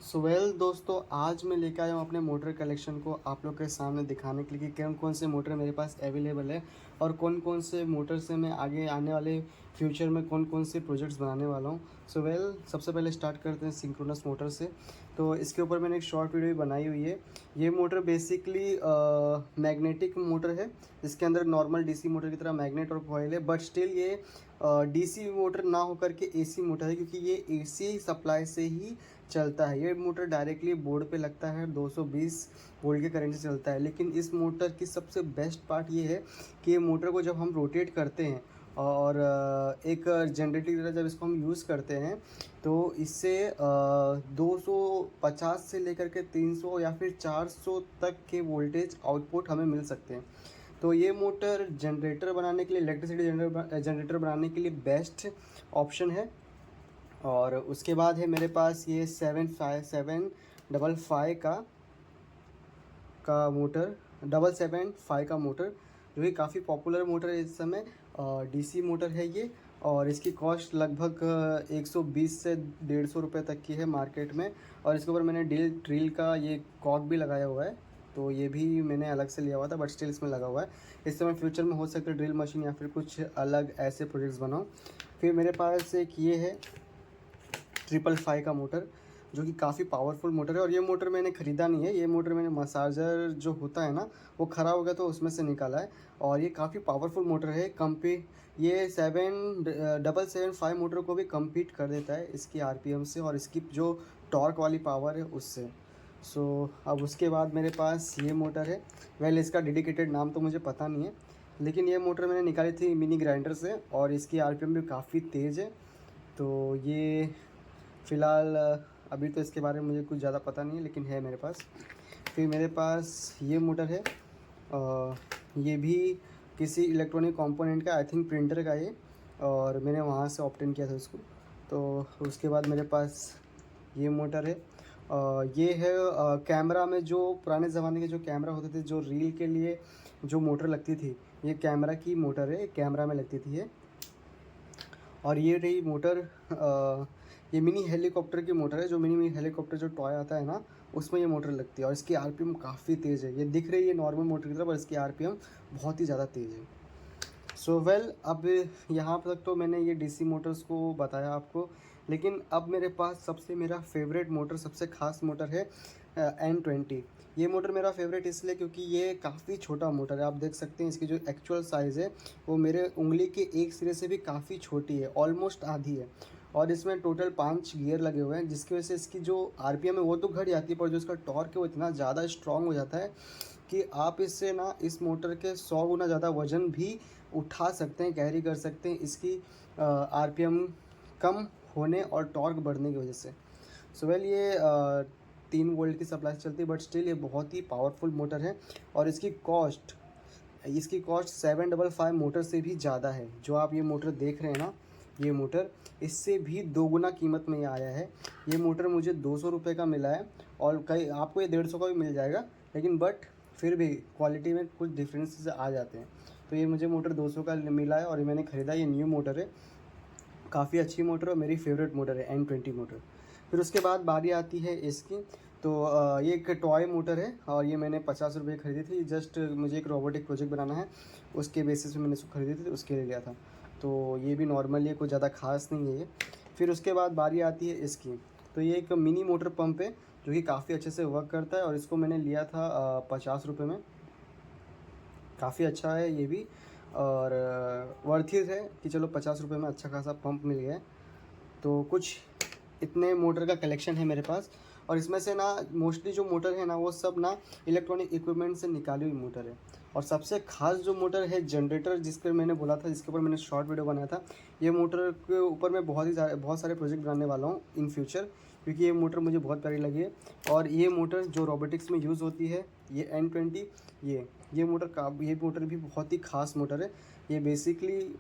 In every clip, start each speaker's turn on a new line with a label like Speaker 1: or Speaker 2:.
Speaker 1: दोस्तों, आज मैं लेकर आया हूँ अपने मोटर कलेक्शन को आप लोग के सामने दिखाने के लिए कि कौन कौन से मोटर मेरे पास अवेलेबल है और कौन कौन से मोटर से मैं आगे आने वाले फ्यूचर में कौन कौन से प्रोजेक्ट्स बनाने वाला हूँ। सबसे पहले स्टार्ट करते हैं सिंक्रोनस मोटर से। तो इसके ऊपर मैंने एक शॉर्ट वीडियो भी बनाई हुई है। ये मोटर बेसिकली मैग्नेटिक मोटर है। इसके अंदर नॉर्मल डीसी मोटर की तरह मैग्नेट और कॉइल है, बट स्टिल ये डीसी मोटर ना होकर के एसी मोटर है, क्योंकि ये एसी सप्लाई से ही चलता है। ये मोटर डायरेक्टली बोर्ड पे लगता है, 220 वोल्ट के करंट से चलता है। लेकिन इस मोटर की सबसे बेस्ट पार्ट ये है कि ये मोटर को जब हम रोटेट करते हैं और एक जनरेटर की तरह जब इसको हम यूज़ करते हैं, तो इससे 250 से लेकर के 300 या फिर 400 तक के वोल्टेज आउटपुट हमें मिल सकते हैं। तो ये मोटर जनरेटर बनाने के लिए, इलेक्ट्रिसिटी जनरेटर बनाने के लिए बेस्ट ऑप्शन है। और उसके बाद है मेरे पास ये 755 का मोटर, 775 का मोटर, जो कि काफ़ी पॉपुलर मोटर है इस समय। डीसी मोटर है ये, और इसकी कॉस्ट लगभग 120 से 150 रुपये तक की है मार्केट में। और इसके ऊपर मैंने ड्रिल का ये कॉक भी लगाया हुआ है, तो ये भी मैंने अलग से लिया हुआ था, बट स्टिल इसमें लगा हुआ है। इस समय फ्यूचर में हो सकता है ड्रिल मशीन या फिर कुछ अलग ऐसे प्रोजेक्ट्स बनाऊँ। फिर मेरे पास एक ये है 555 का मोटर, जो कि काफ़ी पावरफुल मोटर है। और ये मोटर मैंने ख़रीदा नहीं है, ये मोटर मैंने मसाजर जो होता है ना, वो ख़राब हो गया तो उसमें से निकाला है। और ये काफ़ी पावरफुल मोटर है। ये 775 मोटर को भी कम्पीट कर देता है इसकी आरपीएम से और इसकी जो टॉर्क वाली पावर है उससे। अब उसके बाद मेरे पास ये मोटर है। इसका डेडिकेटेड नाम तो मुझे पता नहीं है, लेकिन ये मोटर मैंने निकाली थी मिनी ग्राइंडर से और इसकी आरपीएम भी काफ़ी तेज़ है। तो ये फ़िलहाल अभी तो इसके बारे में मुझे कुछ ज़्यादा पता नहीं है, लेकिन है मेरे पास। फिर मेरे पास ये मोटर है, ये भी किसी इलेक्ट्रॉनिक कंपोनेंट का, आई थिंक प्रिंटर का ये, और मैंने वहाँ से ऑप्टेन किया था उसको। तो उसके बाद मेरे पास ये मोटर है। ये है कैमरा में, जो पुराने ज़माने के जो कैमरा होते थे, जो रील के लिए जो मोटर लगती थी, ये कैमरा की मोटर है, कैमरा में लगती थी ये। और ये रही मोटर, ये मिनी हेलीकॉप्टर की मोटर है। जो मिनी हेलीकॉप्टर जो टॉय आता है ना, उसमें ये मोटर लगती है और इसकी आरपीएम काफ़ी तेज़ है। ये दिख रही है नॉर्मल मोटर की तरह, पर इसकी आरपीएम बहुत ही ज़्यादा तेज़ है। अब यहाँ तक तो मैंने ये डीसी मोटर्स को बताया आपको, लेकिन अब मेरे पास मेरा फेवरेट मोटर, सबसे ख़ास मोटर है N20। ये मोटर मेरा फेवरेट इसलिए क्योंकि ये काफ़ी छोटा मोटर है। आप देख सकते हैं इसकी जो एक्चुअल साइज़ है वो मेरे उंगली के एक सिरे से भी काफ़ी छोटी है, ऑलमोस्ट आधी है। और इसमें टोटल 5 गियर लगे हुए हैं, जिसकी वजह से इसकी जो आरपीएम है वो तो घट जाती है, पर जो इसका टॉर्क है वो इतना ज़्यादा स्ट्रॉन्ग हो जाता है कि आप इससे ना इस मोटर के 100 गुना ज़्यादा वज़न भी उठा सकते हैं, कैरी कर सकते हैं, इसकी आरपीएम कम होने और टॉर्क बढ़ने की वजह से। ये 3 वोल्ट की सप्लाई से चलती है, बट स्टिल ये बहुत ही पावरफुल मोटर है। और इसकी कॉस्ट 755 मोटर से भी ज़्यादा है। जो आप ये मोटर देख रहे हैं ना, ये मोटर इससे भी 2 गुना कीमत में ये आया है। ये मोटर मुझे 200 रुपये का मिला है, और कई आपको ये 150 का भी मिल जाएगा, लेकिन बट फिर भी क्वालिटी में कुछ डिफरेंसेस आ जाते हैं। तो ये मुझे मोटर 200 का मिला है और ये मैंने ख़रीदा। ये न्यू मोटर है, काफ़ी अच्छी मोटर और मेरी फेवरेट मोटर है N20 मोटर। फिर उसके बाद बारी आती है इसकी। तो ये एक टॉय मोटर है और ये मैंने 50 रुपये खरीदी थी। जस्ट मुझे एक रोबोटिक प्रोजेक्ट बनाना है, उसके बेसिस पे मैंने इसको खरीदी थी, उसके लिए लिया था। तो ये भी नॉर्मली है, कुछ ज़्यादा खास नहीं है ये। फिर उसके बाद बारी आती है इसकी। तो ये एक मिनी मोटर पंप है जो कि काफ़ी अच्छे से वर्क करता है, और इसको मैंने लिया था 50 रुपये में। काफ़ी अच्छा है ये भी, और वर्थ इट है कि चलो 50 रुपये में अच्छा खासा पंप मिल गया है। तो कुछ इतने मोटर का कलेक्शन है मेरे पास। और इसमें से ना मोस्टली जो मोटर है ना, वो सब ना इलेक्ट्रॉनिक इक्विपमेंट से निकाली हुई मोटर है। और सबसे खास जो मोटर है जनरेटर, जिसके मैंने बोला था, जिसके ऊपर मैंने शॉर्ट वीडियो बनाया था, ये मोटर के ऊपर मैं बहुत सारे प्रोजेक्ट बनाने वाला हूँ इन फ्यूचर, क्योंकि ये मोटर मुझे बहुत प्यारी लगी है। और ये मोटर जो रोबोटिक्स में यूज़ होती है, ये N20, ये मोटर भी बहुत ही ख़ास मोटर है। ये बेसिकली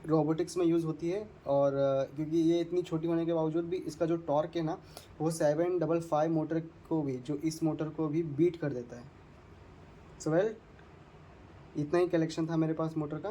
Speaker 1: रोबोटिक्स में यूज़ होती है, और क्योंकि ये इतनी छोटी होने के बावजूद भी इसका जो टॉर्क है ना, वो 755 मोटर को भी, जो इस मोटर को भी बीट कर देता है। इतना ही कलेक्शन था मेरे पास मोटर का।